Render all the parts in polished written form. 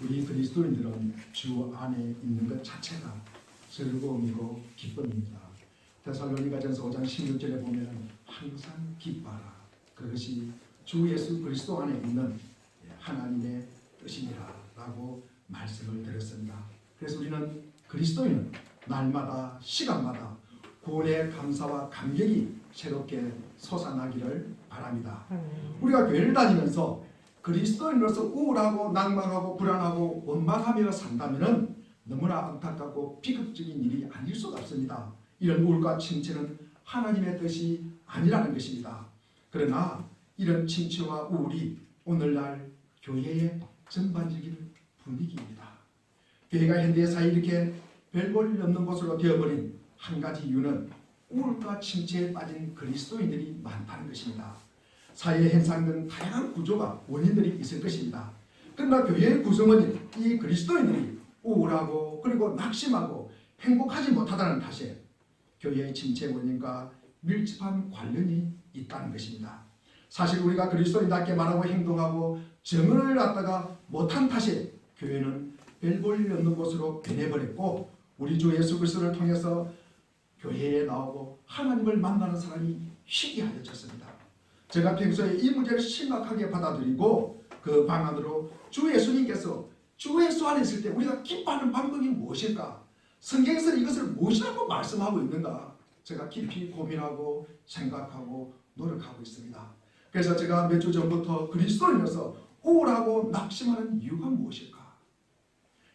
우리 그리스도인들은 주 안에 있는 것 자체가 즐거움이고 기쁨입니다. 데살로니가전서 5장 16절에 보면 항상 기뻐하라. 그것이 주 예수 그리스도 안에 있는 하나님의 뜻이니라 라고 말씀을 드렸습니다. 그래서 우리는 그리스도인은 날마다 시간마다 구원의 감사와 감격이 새롭게 솟아나기를 바랍니다. 우리가 교회를 다니면서 그리스도인으로서 우울하고 낭만하고 불안하고 원망하며 산다면 너무나 안타깝고 비극적인 일이 아닐 수가 없습니다. 이런 우울과 침체는 하나님의 뜻이 아니라는 것입니다. 그러나 이런 침체와 우울이 오늘날 교회의 전반적인 분위기입니다. 교회가 현대사에 이렇게 별 볼 일 없는 곳으로 되어버린 한 가지 이유는 우울과 침체에 빠진 그리스도인들이 많다는 것입니다. 사회에 형성된 다양한 구조가 원인들이 있을 것입니다. 그러나 교회의 구성원인 이 그리스도인들이 우울하고 그리고 낙심하고 행복하지 못하다는 탓에 교회의 침체 원인과 밀접한 관련이 있다는 것입니다. 사실 우리가 그리스도인답게 말하고 행동하고 정언을 갖다가 못한 탓에 교회는 별 볼 일 없는 곳으로 변해버렸고 우리 주 예수 그리스도를 통해서 교회에 나오고 하나님을 만나는 사람이 희귀하여졌습니다. 제가 평소에 이 문제를 심각하게 받아들이고 그 방안으로 주 예수님께서 주 예수 안에 있을 때 우리가 기뻐하는 방법이 무엇일까? 성경에서 이것을 무엇이라고 말씀하고 있는가? 제가 깊이 고민하고 생각하고 노력하고 있습니다. 그래서 제가 몇 주 전부터 그리스도인으로서 우울하고 낙심하는 이유가 무엇일까?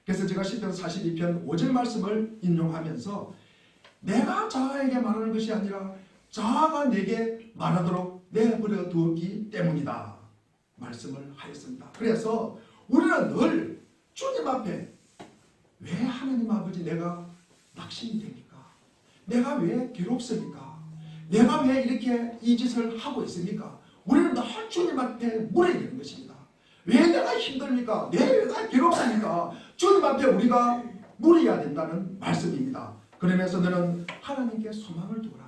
그래서 제가 시편 42편 5절 말씀을 인용하면서 내가 자아에게 말하는 것이 아니라 자아가 내게 말하도록 내버려 두었기 때문이다 말씀을 하였습니다. 그래서 우리는 늘 주님 앞에 왜 하나님 아버지 내가 낙심이 됩니까? 내가 왜 괴롭습니까? 내가 왜 이렇게 이 짓을 하고 있습니까? 우리는 늘 주님 앞에 물어야 되는 것입니다. 왜 내가 힘듭니까? 왜 내가 괴롭습니까? 주님 앞에 우리가 물어야 된다는 말씀입니다. 그러면서 너는 하나님께 소망을 두라.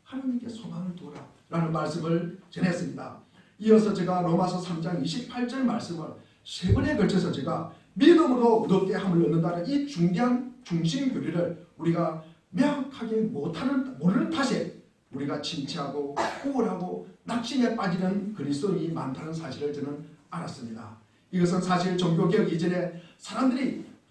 하나님께 소망을 두라 라는 말씀을 전했습니다. 이어서 제가 로마서 3장 28절 말씀을 세 번에 걸쳐서 제가 믿음으로 얻게 함을 얻는다는 이 중대한 중심 교리를 우리가 명확하게 모르는 탓에 우리가 침체하고 우울하고 낙심에 빠지는 그리스도인이 많다는 사실을 저는 알았습니다. 이것은 사실 종교개혁 이전에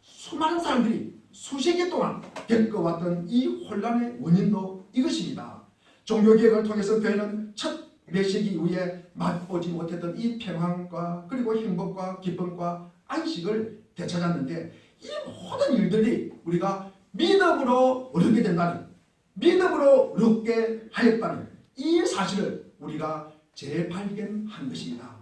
수많은 사람들이 수십 년 동안 겪어왔던 이 혼란의 원인도 이것입니다. 종교개혁을 통해서 교회는 첫 메시기 이후에 맛보지 못했던 이 평안과 그리고 행복과 기쁨과 안식을 되찾았는데 이 모든 일들이 우리가 믿음으로 얻게 된다는, 믿음으로 얻게 하였다는 이 사실을 우리가 재발견한 것입니다.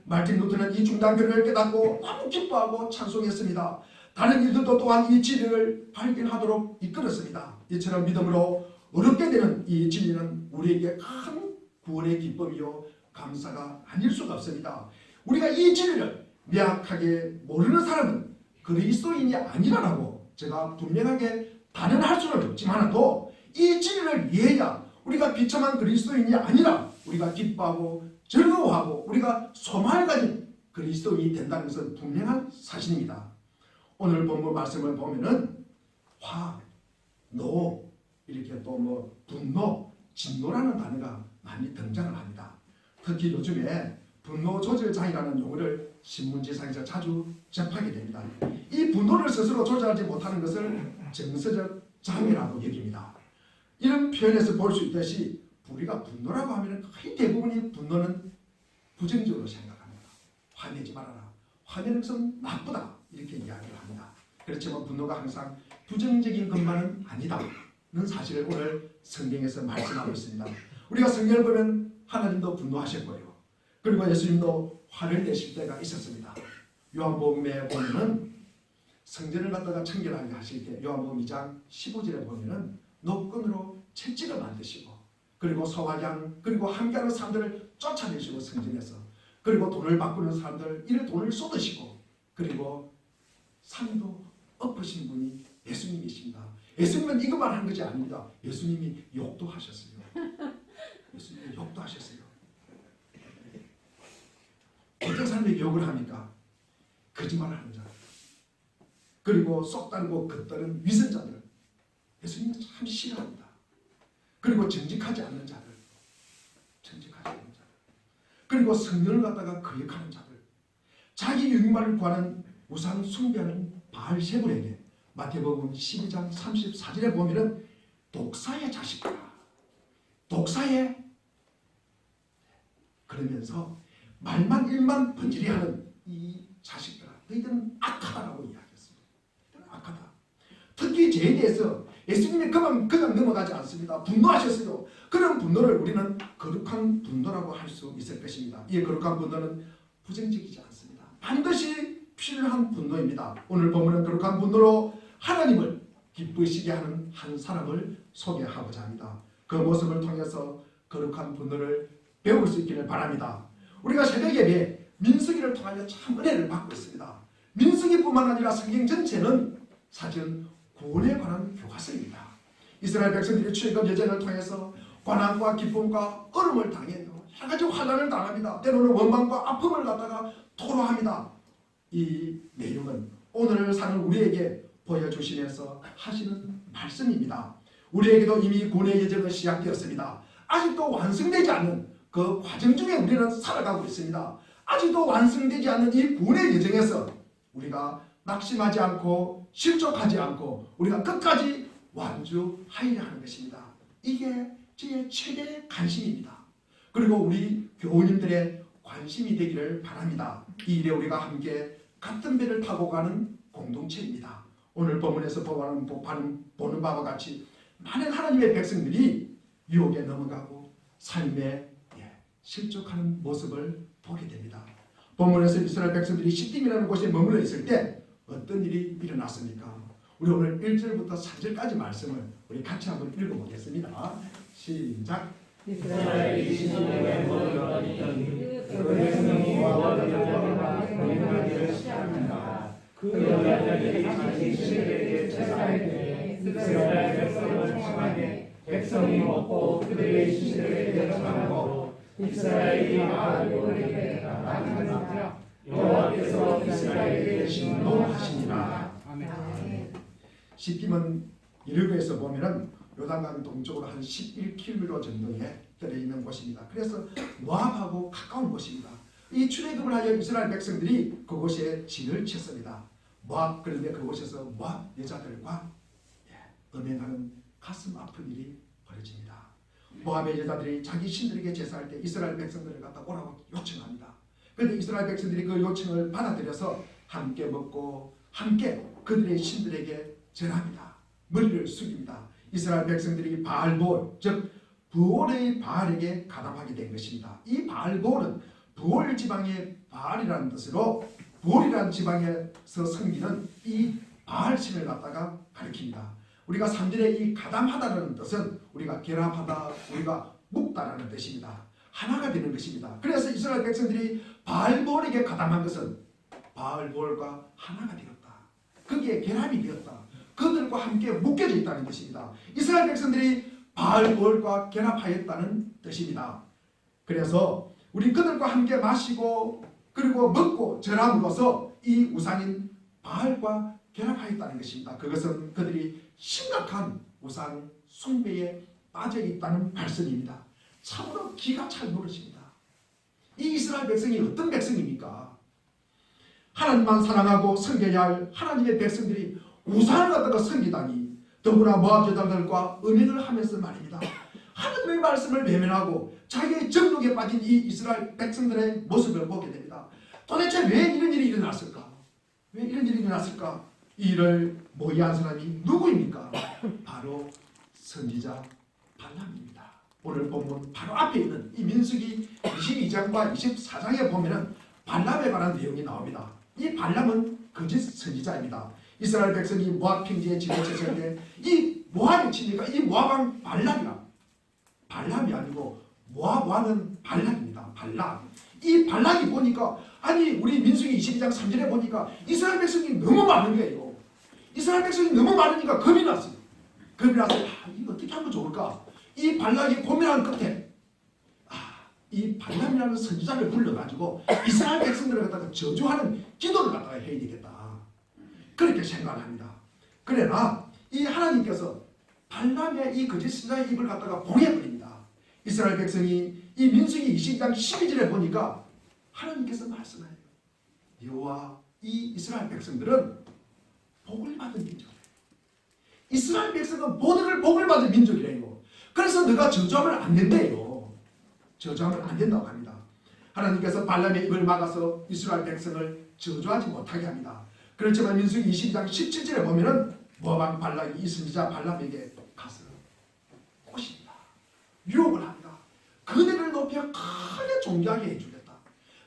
말틴 루터는 이 중단교리를 깨닫고 너무 기뻐하고 찬송했습니다. 다른 이들도 또한 이 진리를 발견하도록 이끌었습니다. 이처럼 믿음으로 얻게 되는 이 진리는 우리에게 큰 구원의 기쁨이요 감사가 아닐 수가 없습니다. 우리가 이 진리를 명확하게 모르는 사람은 그리스도인이 아니라고 제가 분명하게 단언할 수는 없지만도 이 진리를 이해해야 우리가 비참한 그리스도인이 아니라 우리가 기뻐하고 즐거워하고 우리가 소망을 가진 그리스도인이 된다는 것은 분명한 사실입니다. 오늘 본문 말씀을 보면은 화, 노, 이렇게 또 분노, 진노라는 단어가 많이 등장을 합니다. 특히 요즘에 분노 조절 장애라는 용어를 신문지상에서 자주 접하게 됩니다. 이 분노를 스스로 조절하지 못하는 것을 정서적 장애라고 여깁니다. 이런 표현에서 볼 수 있듯이 우리가 분노라고 하면 거의 대부분이 분노는 부정적으로 생각합니다. 화내지 말아라. 화내는 것은 나쁘다. 이렇게 이야기를 합니다. 그렇지만 분노가 항상 부정적인 것만은 아니다는 사실을 오늘 성경에서 말씀하고 있습니다. 우리가 성경을 보면 하나님도 분노하셨고요. 그리고 예수님도 화를 내실 때가 있었습니다. 요한복음에 보면은 성전을 갖다가 청결하게 하실 때 요한복음 2장 15절에 보면은 노끈으로 채찍을 만드시고 그리고 소와 양 그리고 함께하는 사람들을 쫓아내시고 성전에서 그리고 돈을 바꾸는 사람들 이를 돈을 쏟으시고 그리고 산도 엎으신 분이 예수님이십니다. 예수님은 이것만 한 것이 아닙니다. 예수님이 욕도 하셨어요. 예수님이 욕도 하셨어요. 어떤 사람에게 욕을 합니까? 거짓말을 하는 자들. 그리고 쏙 다르고 겉다른 위선자들, 예수님은 참 싫어합니다. 그리고 정직하지 않는 자들, 그리고 성령을 갖다가 거역하는 자들, 자기 유익만을 구하는 우상 숭배하는 바알세불에게 마태복음 12장 34절에 보면은 독사의 자식들아, 독사의, 그러면서 말만 일만 번지르 하는 이 자식들아, 너희들은 악하다라고 이야기했습니다. 악하다. 특히 죄에 대해서 예수님이 그냥 넘어가지 않습니다. 분노하셨어요. 그런 분노를 우리는 거룩한 분노라고 할 수 있을 것입니다. 이 거룩한 분노는 부정적이지 않습니다. 반드시 필요한 분노입니다. 오늘 본문은 거룩한 분노로 하나님을 기쁘시게 하는 한 사람을 소개하고자 합니다. 그 모습을 통해서 거룩한 분노를 배울 수 있기를 바랍니다. 우리가 새벽 예배에 민수기를 통하여 참 은혜를 받고 있습니다. 민수기뿐만 아니라 성경 전체는 사실 구원에 관한 교과서입니다. 이스라엘 백성들이 출애굽 여정을 통해서 고난과 기쁨과 어려움을 당해요. 여러 가지 환난을 당합니다. 때로는 원망과 아픔을 갖다가 토로합니다. 이 내용은 오늘 사는 우리에게 보여주시면서 하시는 말씀입니다. 우리에게도 이미 구원의 여정은 시작되었습니다. 아직도 완성되지 않는 그 과정 중에 우리는 살아가고 있습니다. 아직도 완성되지 않는 이 구원의 여정에서 우리가 낙심하지 않고 실족하지 않고 우리가 끝까지 완주하여야 하는 것입니다. 이게 제 최대의 관심입니다. 그리고 우리 교우님들의 관심이 되기를 바랍니다. 이 일에 우리가 함께 같은 배를 타고 가는 공동체입니다. 오늘 본문에서 보는 바와 같이 많은 하나님의 백성들이 유혹에 넘어가고 삶에 실족하는 모습을 보게 됩니다. 본문에서 이스라엘 백성들이 시딤이라는 곳에 머물러 있을 때 어떤 일이 일어났습니까? 우리 오늘 1절부터 4절까지 말씀을 우리 같이 한번 읽어보겠습니다. 시작. 이스라엘이 시딤에 머물러 있더니 그 백성이 모압에서 공격하기를 시작한다. 그 여자들이 자기 신들에게 제사하되 이스라엘 백성을 청하되 백성이 먹고 그들의 신들에게 청하고 이스라엘이 바알볼에게 나아가니라. 여호와께서 이스라엘에게 진노하시니라. 시딤은 이르고에서 보면은 요단강 동쪽으로 한 11km 정도에 떨어져 있는 곳입니다. 그래서 모압하고 가까운 곳입니다. 이 출애굽을 하여 이스라엘 백성들이 그곳에 진을 쳤습니다. 모압, 그런데 그곳에서 모압 여자들과 음행하는 가슴 아픈 일이 벌어집니다. 모압의 여자들이 자기 신들에게 제사할 때 이스라엘 백성들을 갖다 오라고 요청합니다. 그런데 이스라엘 백성들이 그 요청을 받아들여서 함께 먹고 함께 그들의 신들에게 절합니다. 머리를 숙입니다. 이스라엘 백성들이 바알볼, 즉 부올의 바알에게 가담하게 된 것입니다. 이 바알볼은 부올 지방의 바알이라는 뜻으로 부올이라는 지방에서 섬기는 이 바알신을 갖다가 가리킵니다. 우리가 3절에 이 가담하다라는 뜻은 우리가 결합하다, 우리가 묶다라는 뜻입니다. 하나가 되는 것입니다. 그래서 이스라엘 백성들이 바알볼에게 가담한 것은 바알볼과 하나가 되었다. 거기에 결합이 되었다. 그들과 함께 묶여져 있다는 것입니다. 이스라엘 백성들이 바알볼과 결합하였다는 뜻입니다. 그래서 우리 그들과 함께 마시고 그리고 먹고 절함으로써 이 우상인 바알과 결합하였다는 것입니다. 그것은 그들이 심각한 우상 숭배에 빠져 있다는 발언입니다. 참으로 기가 찰 노릇입니다. 이 이스라엘 백성이 어떤 백성입니까? 하나님만 사랑하고 섬겨야 할 하나님의 백성들이 우상을 갖다가 섬기다니, 더구나 모압 여자들과 음행을 하면서 말입니다. 하나님의 말씀을 외면하고 자기의 정욕에 빠진 이 이스라엘 백성들의 모습을 보게 됩니다. 도대체 왜 이런 일이 일어났을까? 왜 이런 일이 일어났을까? 이 일을 모의한 사람이 누구입니까? 바로 선지자 발람입니다. 오늘 본문 바로 앞에 있는 이 민수기 22장과 24장에 보면은 발람에 관한 내용이 나옵니다. 이 발람은 거짓 선지자입니다. 이스라엘 백성이 모압 평지에 지내쳤을 때 이 모압이 치니까 이 모압왕 발람이라, 발람이 아니고 모압 왕은 발람입니다. 발람. 이 발람이 보니까, 아니 우리 민수기 22장 3절에 보니까 이스라엘 백성이 너무 많은 거예요. 이스라엘 백성이 너무 많으니까 겁이 났어요. 겁이 나서 이거 어떻게 하면 좋을까? 이 발람이 고민한 끝에 이 발람이라는 선지자를 불러가지고 이스라엘 백성들을 갖다가 저주하는 기도를 갖다가 해야 되겠다. 그렇게 생각합니다. 그러나 이 하나님께서 발람의 이 거짓 선자의 입을 갖다가 봉해버립니다. 이스라엘 백성이 이 민수기 22장 12절에 보니까 하나님께서 말씀해요. 여호와 이 이스라엘 백성들은 복을 받은 민족이에요. 이스라엘 백성은 모두를 복을 받은 민족이래요. 그래서 너가 저주하면 안 된대요. 저주하면 안 된다고 합니다. 하나님께서 발람의 입을 막아서 이스라엘 백성을 저주하지 못하게 합니다. 그렇지만 민수기 22장 17절에 보면은 모압 발락이 이 선지자 발람에게 가서 꼬십니다. 유혹을 합니다. 그대를 높여 크게 존귀하게 해주겠다.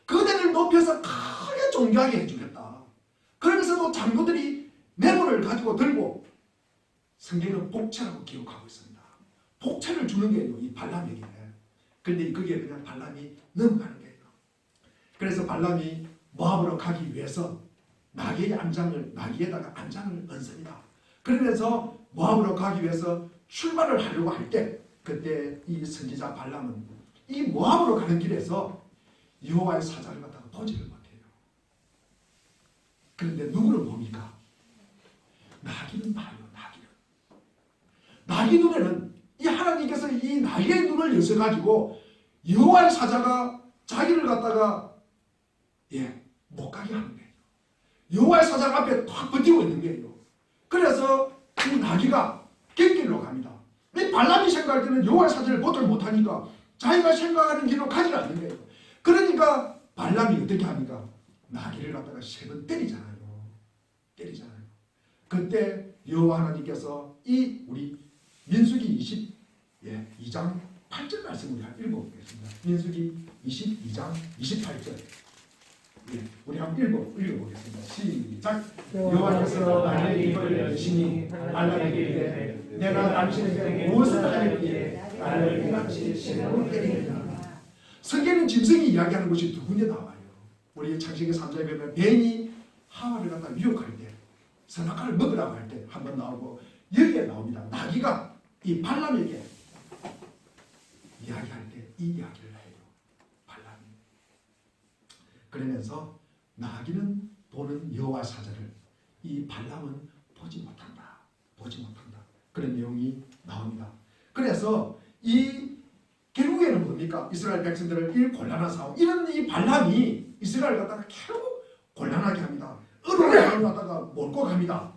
그대를 높여서 크게 존귀하게 해주겠다. 그러면서도 장로들이 뇌물을 가지고 들고 성경은 복채라고 기록하고 있습니다. 복채를 주는 게요, 이 발람에게. 그런데 그게 그냥 발람이 넘어가는 거예요. 그래서 발람이 모압으로 가기 위해서 나귀에다가 안장을 얹습니다. 그러면서 모압으로 가기 위해서 출발을 하려고 할 때 그때 이 선지자 발람은 이 모압으로 가는 길에서 여호와의 사자를 갖다가 보지를 못해요. 그런데 누구를 봅니까? 나귀는 봐요. 나귀 눈에는 이 하나님께서 이 나귀의 눈을 여셔가지고 여호와의 사자가 자기를 갖다가 못 가게 하는 거예요. 여호와의 사자가 앞에 탁 버티고 있는 거예요. 그래서 이 나귀가 객길로 갑니다. 이 발람이 생각할 때는 여호와의 사자를 보들 못하니까 자기가 생각하는 길로 가지 않는 거예요. 그러니까 발람이 어떻게 합니까? 나귀를 갖다가 3번 때리잖아요. 그때 여호와 하나님께서 이 우리 민수기 22장 8절 말씀 우리 한번 읽어보겠습니다. 민수기 22장 28절. 우리 한번 읽어보겠습니다. 시작. 여호와께서 나의 입을 여시니 발람에게 이르되 내가 당신에게 무엇을 하였기에 나를 이같이 심으로 때리느냐. 성경은 짐승이 이야기하는 것이 두 군데 나와요. 우리 창세기 3장에 보면 뱀이 하와를 갖다 유혹할 때 선악과를 먹으라고 할 때 한 번 나오고 여기에 나옵니다. 나귀가 이 발람에게 이야기할 때 이 이야기를 해요. 발람이. 그러면서 나귀는 보는 여호와 사자를 이 발람은 보지 못한다. 그런 내용이 나옵니다. 그래서 이 결국에는 뭡니까? 이스라엘 백성들을 이 곤란한 상황, 이런 이 발람이 이스라엘을 갖다가 결국 곤란하게 합니다. 어려운 갖다가 몰고 갑니다.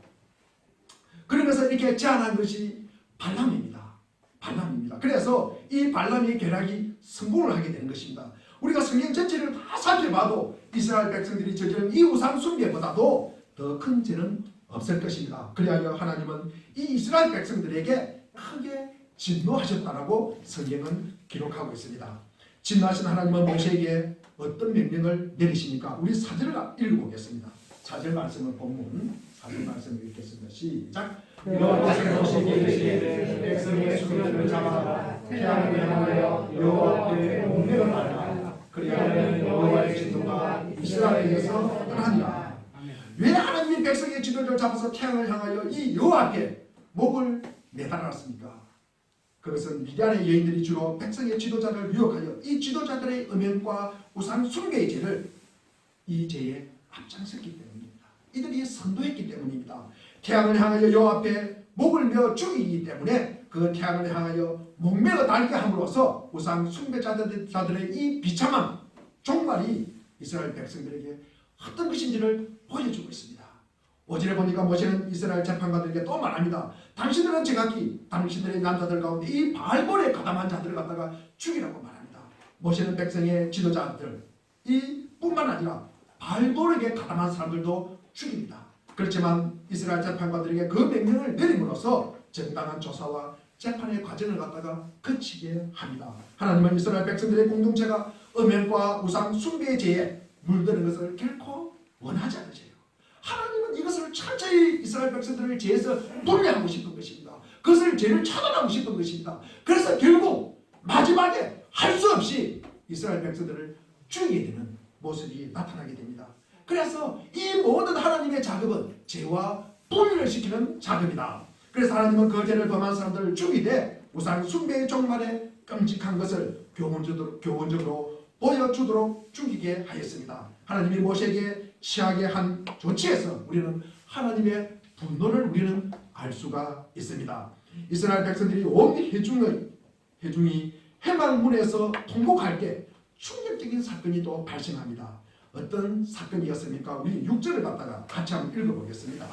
그러면서 이렇게 제안한 것이 발람입니다. 그래서 이 발람의 계략이 성공을 하게 되는 것입니다. 우리가 성경 전체를 다 살펴봐도 이스라엘 백성들이 저지른 이 우상 숭배보다도 더 큰 죄는 없을 것입니다. 그리하여 하나님은 이 이스라엘 백성들에게 크게 진노하셨다라고 성경은 기록하고 있습니다. 진노하신 하나님은 모세에게 어떤 명령을 내리십니까? 우리 4절을 읽어보겠습니다. 4절 말씀을 본문 4절 말씀을 읽겠습니다. 시작. 여호와께서 모세에게 이르시되 백성의 수레를 잡아 태양을 향하여 여호와 앞에 목매어 말라. 그리하면 여호와의 진노가 이스라엘에게서 떠나니라. 왜 하나님이 백성의 지도자를 잡아서 태양을 향하여 이 여호와 앞에 목을 매달았습니까? 그것은 미디안의 여인들이 주로 백성의 지도자를 유혹하여 이 지도자들의 음행과 우상 숭배의 죄를 이 죄에 앞장섰기 때문입니다. 이들이 선도했기 때문입니다. 태양을 향하여 여호와 앞에 목을 메어 죽이기 때문에 그 태양을 향하여 목매어 달게 함으로써 우상 숭배자들의 이 비참한 종말이 이스라엘 백성들에게 어떤 것인지를 보여주고 있습니다. 5절에 보니까 모세는 이스라엘 재판관들에게 또 말합니다. 당신들은 제각기 당신들의 남자들 가운데 이 바알볼에 가담한 자들을 갖다가 죽이라고 말합니다. 모세는 백성의 지도자들 이 뿐만 아니라 바알볼에게 가담한 사람들도 죽입니다. 그렇지만 이스라엘 재판관들에게 그 명령을 내림으로써 정당한 조사와 재판의 과정을 갖다가 거치게 합니다. 하나님은 이스라엘 백성들의 공동체가 음행과 우상 숭배의 죄에 물드는 것을 결코 원하지 않으세요. 하나님은 이것을 철저히 이스라엘 백성들을 죄에서 분리하고 싶은 것입니다. 그것을 죄를 차단하고 싶은 것입니다. 그래서 결국 마지막에 할 수 없이 이스라엘 백성들을 죽이게 되는 모습이 나타나게 됩니다. 그래서 이 모든 하나님의 작업은 죄와 분리를 시키는 작업이다. 그래서 하나님은 그 죄를 범한 사람들을 죽이되 우상 숭배의 종말에 끔찍한 것을 교훈적으로 보여주도록 죽이게 하였습니다. 하나님이 모세에게 취하게 한 조치에서 우리는 하나님의 분노를 우리는 알 수가 있습니다. 이스라엘 백성들이 온 회중이 해망문에서 통곡할 때 충격적인 사건이 또 발생합니다. 어떤 사건이었습니까? 우리 6절을 갖다가 같이 한번 읽어보겠습니다.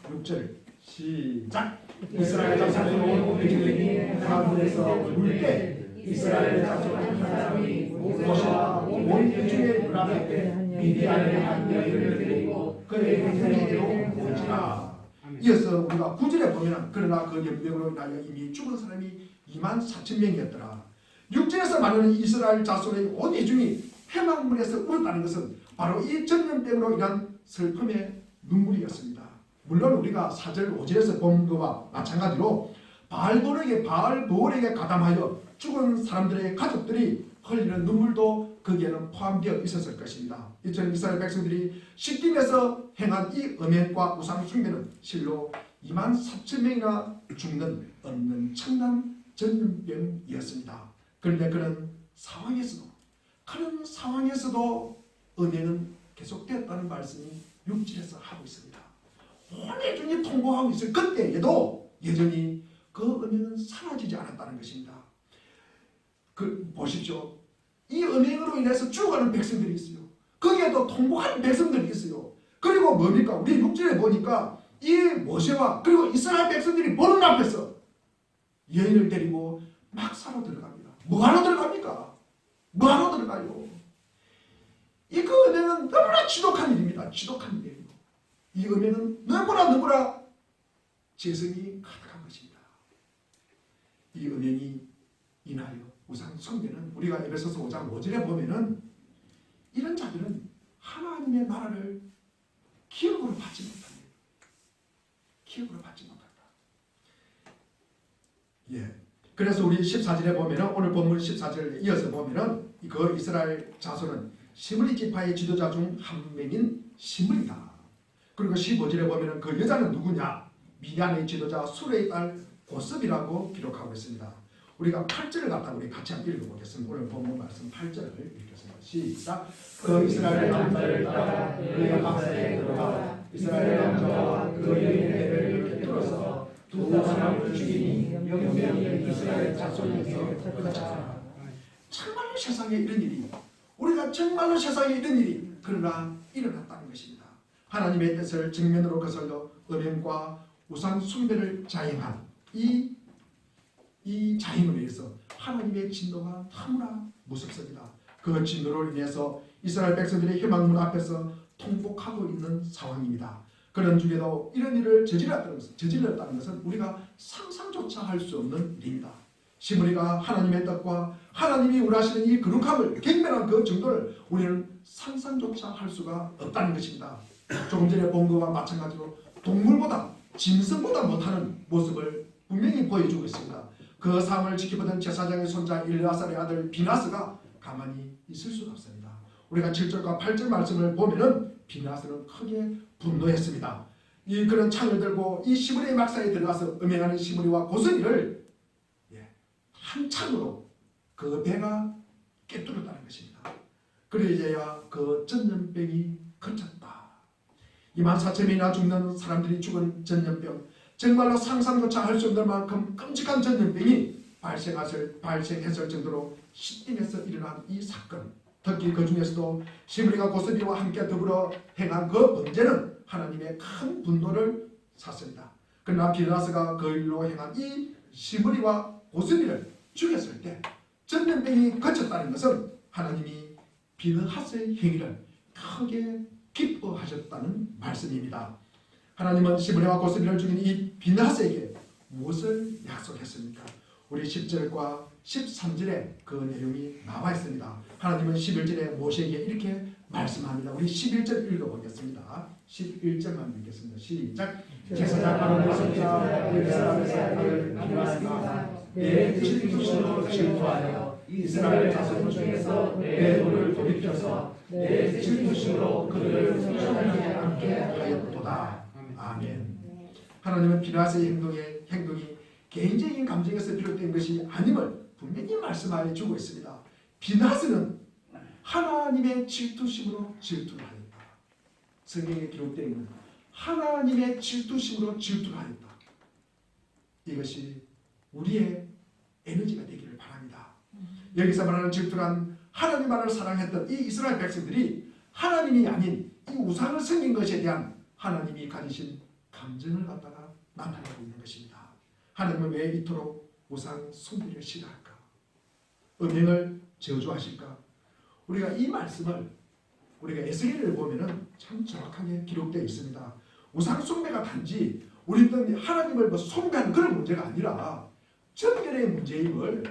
6절 시작. 이스라엘 자손의 온 회중이 해망문에서 울 때 이스라엘 자손 한 사람이 모세와 온 회중의 눈앞에 미디안의 한 여인을 데리고 그의 형제에게로 오지라. 이어서 우리가 9절에 보면 그러나 그 연병으로 인하여 이미 죽은 사람이 24,000명이었더라. 6절에서 말하는 이스라엘 자손의 온 회중이 해망문에서 울었다는 것은 바로 이 전염병으로 인한 슬픔의 눈물이었습니다. 물론 우리가 4절 5절에서 본 것과 마찬가지로 바알볼에게 가담하여 죽은 사람들의 가족들이 흘리는 눈물도 거기에는 포함되어 있었을 것입니다. 이처럼 이스라엘 백성들이 시딤에서 행한 이 음행과 우상 숭배는 실로 24,000명이나 죽는 엄청난 전염병이었습니다. 그런데 그런 상황에서도 은혜는 계속되었다는 말씀이 6절에서 하고 있습니다. 온 회중이 통곡하고 있을 그때에도 여전히 그 은혜는 사라지지 않았다는 것입니다. 보십시오. 이 은혜로 인해서 죽어가는 백성들이 있어요. 거기에도 통곡하는 백성들이 있어요. 그리고 뭡니까? 우리 6절에 보니까 이 모세와 그리고 이스라엘 백성들이 보는 앞에서 여인을 데리고 막사로 들어갑니다. 뭐하러 들어갑니까? 뭐하러 들어가요? 이 그 은혜는 너무나 지독한 일입니다. 지독한 일이에요. 이 은혜는 너무나 재성이 가득한 것입니다. 이 은혜니 인하여 우상 숭배는 우리가 에베소서 5장 5절에 보면은 이런 자들은 하나님의 나라를 기업으로 받지 못합니다. 기업으로 받지 못한다. 예. 그래서 우리 14절에 보면은 오늘 본문 14절에 이어서 보면은 그 이스라엘 자손은 시므리 지파의 지도자 중 한 명인 시므리다. 그리고 15절에 보면은 그 여자는 누구냐? 미디안의 지도자 수레의 딸 고섭이라고 기록하고 있습니다. 우리가 8절을 갖다 우리 같이 한번 읽어보겠습니다. 오늘 본문 말씀 8절을 읽겠습니다. 시작. 그 이스라엘 남자를 따라 그의 박사에 들어가 이스라엘 남자와 그 여인의 곁들어서 두 사람을 죽이니 영명이 이스라엘 자손에서 그쳤다. 정말로 세상에 이런 일이 우리가 정말로 세상에 이런 일이 그러나 일어났다는 것입니다. 하나님의 뜻을 정면으로 거슬러 음행과 우상 숭배를 자행한 이 자행을 위해서 하나님의 진노가 너무나 무섭습니다. 그 진노로 인해서 이스라엘 백성들의 희망문 앞에서 통곡하고 있는 상황입니다. 그런 중에도 이런 일을 저질렀다는 것은 우리가 상상조차 할 수 없는 일입니다. 시므리가 하나님의 뜻과 하나님이 원하시는 이 거룩함을 경멸한 그 정도를 우리는 상상조차 할 수가 없다는 것입니다. 조금 전에 본 것과 마찬가지로 동물보다 짐승보다 못하는 모습을 분명히 보여주고 있습니다. 그 상황을 지켜보던 제사장의 손자 일라살의 아들 비나스가 가만히 있을 수가 없습니다. 우리가 7절과 8절 말씀을 보면은 비나스는 크게 분노했습니다. 그런 창을 들고 이 시므리의 막사에 들어가서 음행하는 시므리와 고스니를 한 창으로 그 배가 꿰뚫었다는 것입니다. 그래야 그 전염병이 그쳤다. 24,000명이나 죽는 사람들이 죽은 전염병, 정말로 상상조차 할 수 없는 만큼 끔찍한 전염병이 발생했을 정도로 시딤에서 일어난 이 사건, 특히 그 중에서도 시므리가 고스비와 함께 더불어 행한 그 범죄는 하나님의 큰 분노를 샀습니다. 그러나 비나스가 그 일로 행한 이 시므리와 고스비를 죽였을 때 전염병이 그쳤다는 것은 하나님이 비나스의 행위를 크게 기뻐하셨다는 말씀입니다. 하나님은 시므리와 고스비를 죽인 이 비나스에게 무엇을 약속했습니까? 우리 10절과 13절에 그 내용이 나와 있습니다. 하나님은 11절에 모세에게 이렇게 말씀합니다. 우리 11절 읽어보겠습니다. 11절만 읽겠습니다. 시작. 제사장 아론의 손자 엘사람의 사람을 비나스가 내 질투심으로 질투하여 이스라엘 자손 중에서 내 돌을 돌이켜서 내 질투심으로 그들을 쫓아내지 않게 하였도다. 아멘. 하나님은 비나스의 행동이 개인적인 감정에서 비롯된 것이 아님을 분명히 말씀하여 주고 있습니다. 비나스는 하나님의 질투심으로 질투를 하였다. 성경에 기록되어 있는 하나님의 질투심으로 질투를 하였다. 이것이 우리의 에너지가 되기를 바랍니다. 여기서 말하는 질투란 하나님만을 사랑했던 이 이스라엘 백성들이 하나님이 아닌 이 우상을 섬긴 것에 대한 하나님이 가지신 감정을 갖다가 나타내고 있는 것입니다. 하나님은 왜 이토록 우상 숭배를 싫어할까? 음행을 저주하실까? 우리가 이 말씀을 우리가 에스겔을 보면은 참 정확하게 기록되어 있습니다. 우상 숭배가 단지 우리는 하나님을 숭배하는 그런 문제가 아니라 정결의 문제임을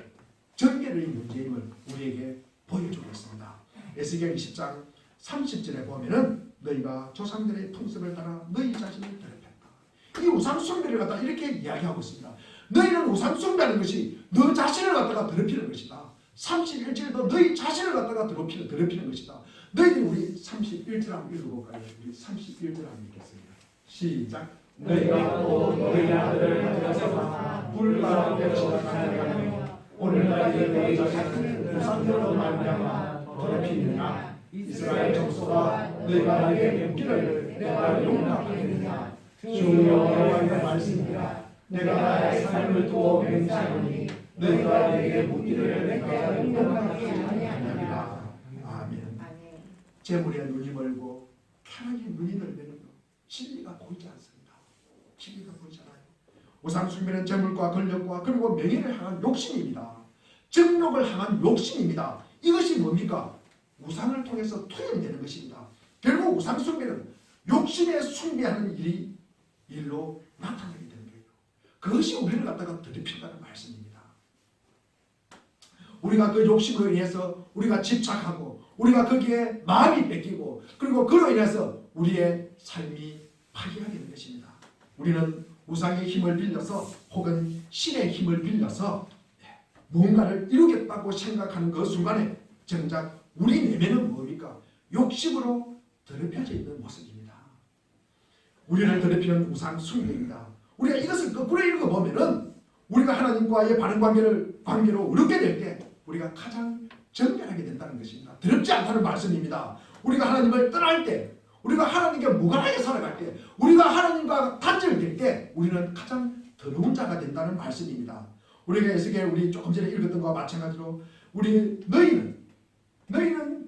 우리에게 보여주고 있습니다. 에스겔 20장 30절에 보면은 너희가 조상들의 풍습을 따라 너희 자신을 더럽혔다. 이 우상 숭배를 갖다 이렇게 이야기하고 있습니다. 너희는 우상 숭배하는 것이 너 자신을 갖다가 더럽히는 것이다. 31절도 너희 자신을 갖다가 더럽히는 것이다. 너희들이 우리 31절 한번 읽어볼까요? 우리 31절 한번 읽겠습니다. 시작. 너희가 또 너희 아들을 가져서 불 가운데 지나가며 오늘날에 너희 자신을 우상으로 말미암아 더럽히느냐? 이스라엘 족속아 너희가 나에게 묻기를 내가 용납하겠느냐? 주 여호와의 말씀이라. 내가 나의 삶을 두어 맹세하노니 너희가 내게 묻기를 내가 용납하겠느냐? 아멘. 재물에 눈이 멀고 편하게 눈이 넓는 진리가 보이지 않습니다. 진리가 보이지 않아요. 우상 숭배는 재물과 권력과 그리고 명예를 향한 욕심입니다. 정욕을 향한 욕심입니다. 이것이 뭡니까? 우상을 통해서 투영되는 것입니다. 결국 우상 숭배는 욕심에 숭배하는 일로 나타나게 되는 거예요. 그것이 우리를 갖다가 더럽힌다는 말씀입니다. 우리가 그 욕심으로 인해서 우리가 집착하고 우리가 거기에 마음이 뺏기고 그리고 그로 인해서 우리의 삶이 파괴가 되는 것입니다. 우리는 우상의 힘을 빌려서 혹은 신의 힘을 빌려서 뭔가를 이루겠다고 생각하는 그 순간에 정작 우리 내면은 뭡니까? 욕심으로 더럽혀져 있는 모습입니다. 우리를 더럽히는 우상 숭배입니다. 우리가 이것을 거꾸로 읽어보면은 우리가 하나님과의 바른 관계로 어렵게 될 때 우리가 가장 정결하게 된다는 것입니다. 더럽지 않다는 말씀입니다. 우리가 하나님을 떠날 때 우리가 하나님께 무관하게 살아갈 때 우리가 하나님과 단절될 때 우리는 가장 더러운 자가 된다는 말씀입니다. 우리가 에스겔 우리 조금 전에 읽었던 것과 마찬가지로 너희는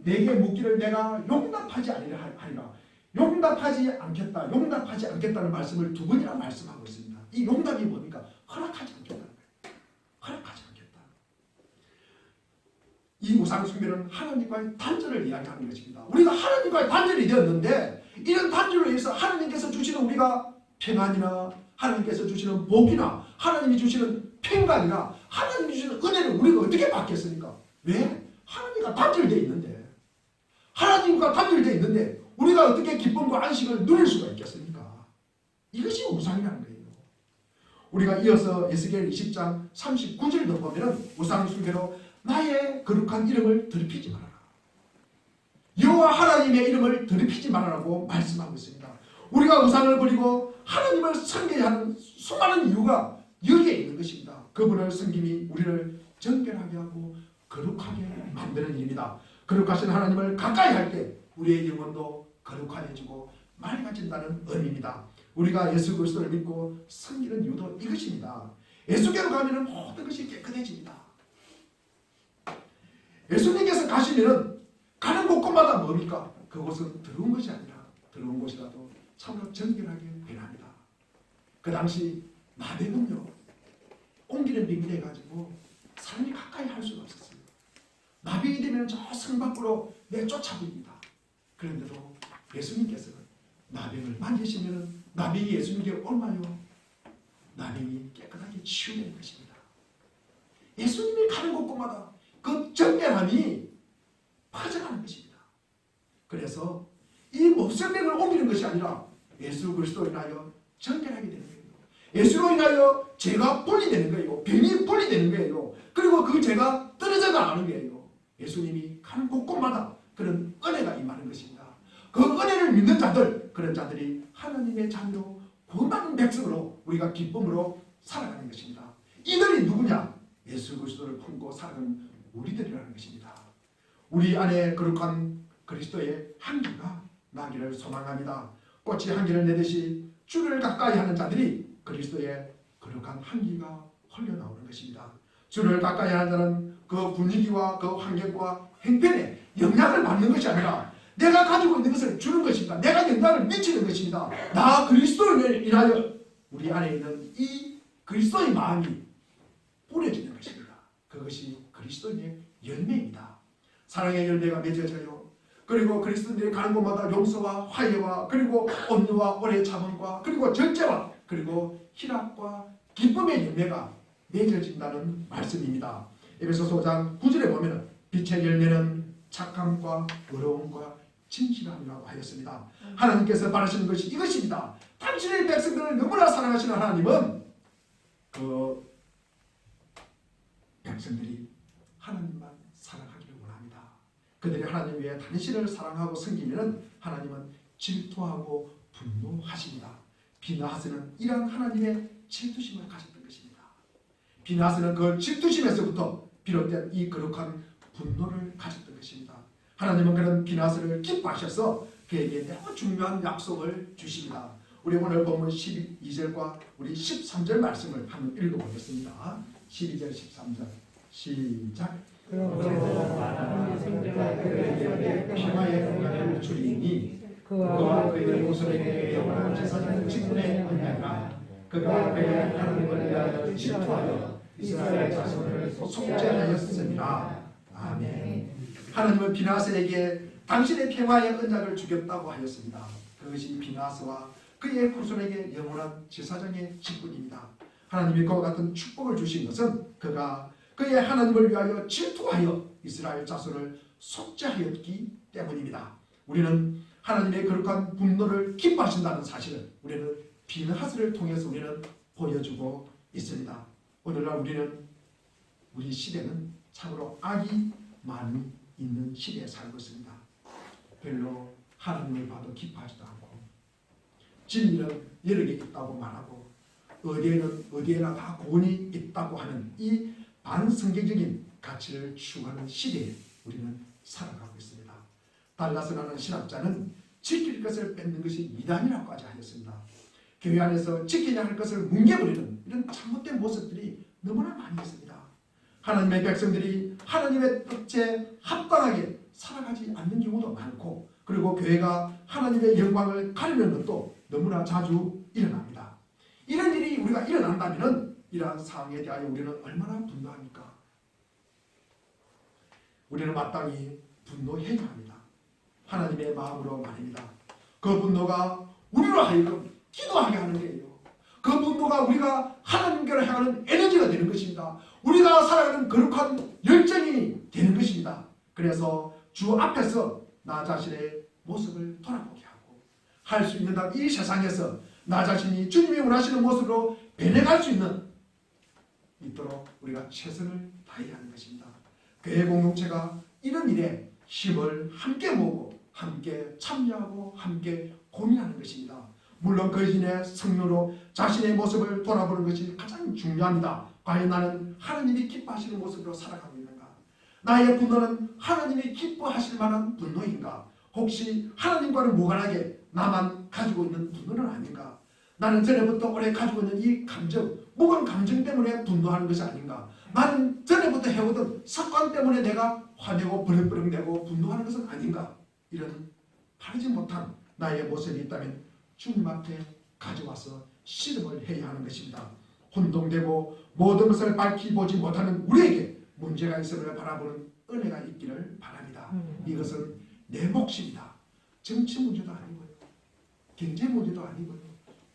내게 묻기를 내가 용납하지 하리라. 용납하지 않겠다는 말씀을 두 번이나 말씀하고 있습니다. 이 용납이 뭡니까? 허락하지 않겠다는 거예요. 허락하지 않겠다. 이 우상 숭배는 하나님과의 단절을 이야기하는 것입니다. 우리가 하나님과의 단절이 되었는데 이런 단절로 인해서 하나님께서 주시는 우리가 평안이나 하나님께서 주시는 복이나 하나님이 주시는 평강이나 하나님이 주시는 은혜를 우리가 어떻게 받겠습니까? 왜? 하나님과 단절되어 있는데 하나님과 단절되어 있는데 우리가 어떻게 기쁨과 안식을 누릴 수가 있겠습니까? 이것이 우상이라는 거예요. 우리가 이어서 에스겔 20장 39절도 보면 우상 숭배로 나의 거룩한 이름을 더럽히지 말아라. 여호와 하나님의 이름을 더럽히지 말아라고 말씀하고 있습니다. 우리가 우상을 버리고 하나님을 섬겨야 하는 수많은 이유가 여기에 있는 것입니다. 그분을 섬김이 우리를 정결하게 하고 거룩하게 만드는 일입니다. 거룩하신 하나님을 가까이 할 때 우리의 영혼도 거룩해지고 맑아진다는 의미입니다. 우리가 예수 그리스도를 믿고 섬기는 이유도 이것입니다. 예수께로 가면 모든 것이 깨끗해집니다. 예수님께서 가시면 가는 곳곳마다 뭡니까? 그곳은 더러운 것이 아니라 더러운 곳이라도 참으로 정결하게 변합니다. 그 당시 나병은요 옮기는 병이 돼가지고 사람이 가까이 할 수가 없었어요. 나병이 되면 저 성 밖으로 내쫓아버립니다. 그런데도 예수님께서는 나병을 만지시면 나병이 예수님께 얼마요? 나병이 깨끗하게 치유되는 것입니다. 예수님이 가는 곳곳마다 그 정결함이 퍼져가는 것입니다. 그래서 이 몹쓸병을 옮기는 것이 아니라 예수 그리스도로 인하여 정결하게 되는 거예요. 예수로 인하여 죄가 분리되는 거예요. 병이 분리되는 거예요. 그리고 그 죄가 떨어져 나가는 거예요. 예수님이 가는 곳곳마다 그런 은혜가 임하는 것입니다. 그 은혜를 믿는 자들, 그런 자들이 하나님의 자녀로 구원받은 백성으로 우리가 기쁨으로 살아가는 것입니다. 이들이 누구냐? 예수 그리스도를 품고 살아가는 우리들이라는 것입니다. 우리 안에 거룩한 그리스도의 향기가 나기를 소망합니다. 꽃이 향기를 내듯이 주를 가까이 하는 자들이 그리스도의 거룩한 향기가 흘러나오는 것입니다. 주를 가까이 하는 자는 그 분위기와 그 환경과 행편에 영향을 받는 것이 아니라 내가 가지고 있는 것을 주는 것입니다. 내가 영향을 미치는 것입니다. 나 그리스도를 인하여 우리 안에 있는 이 그리스도의 마음이 뿌려지는 것입니다. 그것이 그리스도의 열매입니다. 사랑의 열매가 맺어져요. 그리고 그리스도인들이 가는 곳마다 용서와 화해와 그리고 온유와 오래 참음과 그리고 절제와 그리고 희락과 기쁨의 열매가 맺어진다는 말씀입니다. 에베소서 5장 9절에 보면 빛의 열매는 착함과 의로움과 진실함이라고 하였습니다. 하나님께서 바라시는 것이 이것입니다. 당신의 백성들을 너무나 사랑하시는 하나님은 그 백성들이 하나님만 사랑하기를 원합니다. 그들이 하나님 외에 당신을 사랑하고 섬기면 하나님은 질투하고 분노하십니다. 비나하스는 이러한 하나님의 질투심을 가졌던 것입니다. 비나하스는 그 질투심에서부터 비롯된 이 거룩한 분노를 가졌던 것입니다. 하나님은 그런 비나하스를 기뻐하셔서 그에게 매우 중요한 약속을 주십니다. 우리 오늘 본문 12절과 우리 13절 말씀을 한번 읽어보겠습니다. 12절 13절 시작. 평화의 평안을 주리니 그와 그의 모습에게 영원한 제사장 직분의 언약이라. 그가 그의 하나님을 위하여 질투하여 이스라엘 자손을 속죄하였습니다. 아멘. 하나님은 비나하스에게 당신의 평화의 언약을 주겠다고 하였습니다. 그것이 비나하스와 그의 후손에게 영원한 제사장의 직분입니다. 하나님이 그와 같은 축복을 주신 것은 그가 그의 하나님을 위하여 질투하여 이스라엘 자손을 속죄하였기 때문입니다. 우리는 하나님의 거룩한 분노를 기뻐하신다는 사실을 우리는 비나하스를 통해서 우리는 보여주고 있습니다. 오늘날 우리 시대는 참으로 악이 많이 있는 시대에 살고 있습니다. 별로 하나님을 봐도 기뻐하지도 않고 진리는 여러 개 있다고 말하고 어디에나 다 고온이 있다고 하는 이 반성경적인 가치를 추구하는 시대에 우리는 살아가고 있습니다. 달라스라는 신학자는 지킬 것을 뺏는 것이 미담이라고까지 하였습니다. 교회 안에서 지켜야 할 것을 뭉개버리는 이런 잘못된 모습들이 너무나 많이 있습니다. 하나님의 백성들이 하나님의 뜻에 합당하게 살아가지 않는 경우도 많고 그리고 교회가 하나님의 영광을 가리는 것도 너무나 자주 일어납니다. 이런 일이 우리가 일어난다면 이러한 상황에 대하여 우리는 얼마나 분노합니까? 우리는 마땅히 분노해야 합니다. 하나님의 마음으로 말입니다. 그 분노가 우리로 하여금 기도하게 하는 거예요. 그 분노가 우리가 하나님께로 향하는 에너지가 되는 것입니다. 우리가 살아가는 거룩한 열정이 되는 것입니다. 그래서 주 앞에서 나 자신의 모습을 돌아보게 하고 할 수 있는 한 이 세상에서 나 자신이 주님이 원하시는 모습으로 변해갈 수 있도록 우리가 최선을 다해야 하는 것입니다. 교회 공동체가 이런 일에 힘을 함께 모으고 함께 참여하고 함께 고민하는 것입니다. 물론 거인의 성료로 자신의 모습을 돌아보는 것이 가장 중요합니다. 과연 나는 하나님이 기뻐하시는 모습으로 살아가고 있는가? 나의 분노는 하나님이 기뻐하실 만한 분노인가? 혹시 하나님과는 무관하게 나만 가지고 있는 분노는 아닌가? 나는 전에부터 오래 가지고 있는 이 감정, 무거운 감정 때문에 분노하는 것이 아닌가? 나는 전에부터 해오던 습관 때문에 내가 화내고 버럭버럭내고 분노하는 것은 아닌가? 이런 바르지 못한 나의 모습이 있다면 주님 앞에 가져와서 씨름을 해야 하는 것입니다. 혼동되고 모든 것을 밝히 보지 못하는 우리에게 문제가 있음을 바라보는 은혜가 있기를 바랍니다. 이것은 내 몫입니다. 정치 문제도 아니고요. 경제 문제도 아니고요.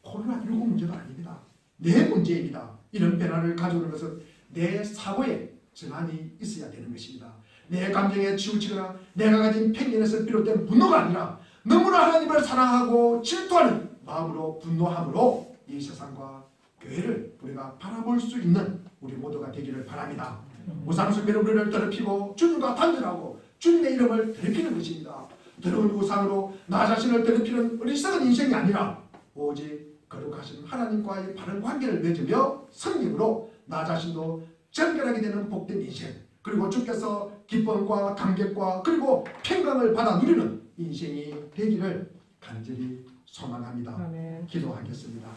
코로나19 문제도 아닙니다. 내 문제입니다. 이런 변화를 가져오는 것은 내 사고에 정한이 있어야 되는 것입니다. 내 감정에 치우치거나 내가 가진 편견에서 비롯된 분노가 아니라 너무나 하나님을 사랑하고 질투하는 마음으로 분노함으로 이 세상과 교회를 우리가 바라볼 수 있는 우리 모두가 되기를 바랍니다. 우상숭배는 우리를 더럽히고 주님과 단절하고 주님의 이름을 더럽히는 것입니다. 더러운 우상으로 나 자신을 더럽히는 어리석은 인생이 아니라 오직 거룩하신 하나님과의 바른 관계를 맺으며 성령으로 나 자신도 정결하게 되는 복된 인생, 그리고 주께서 기쁨과 감격과 그리고 평강을 받아 누리는 인생이 되기를 간절히 소망합니다. 아멘. 기도하겠습니다.